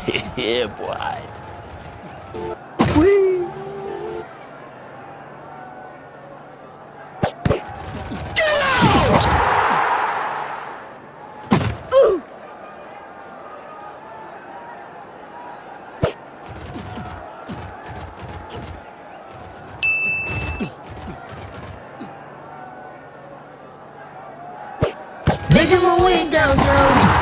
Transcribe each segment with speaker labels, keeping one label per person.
Speaker 1: Yeah, boy.
Speaker 2: Make him a win downtown.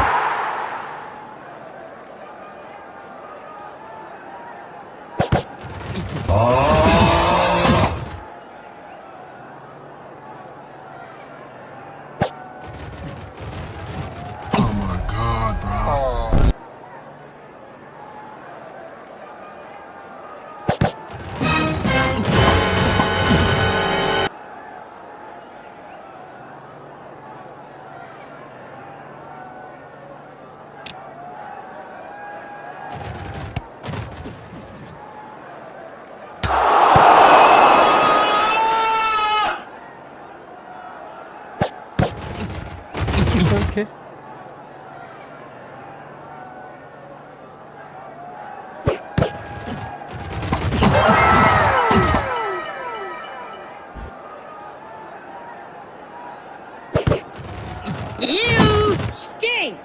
Speaker 3: Oh my God, bro.
Speaker 4: Okay.
Speaker 5: You stink!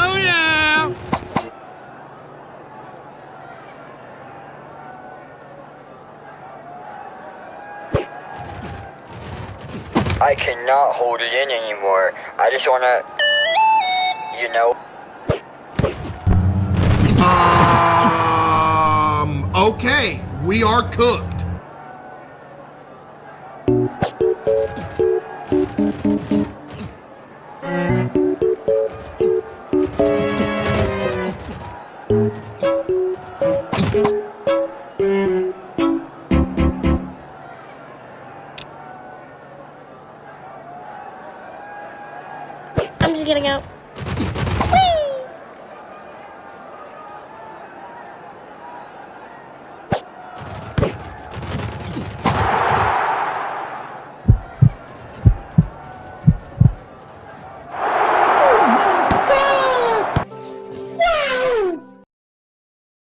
Speaker 3: Oh yeah!
Speaker 6: I cannot hold it in anymore. I just wanna, you know.
Speaker 3: Okay, we are cooked.
Speaker 5: I'm just getting out.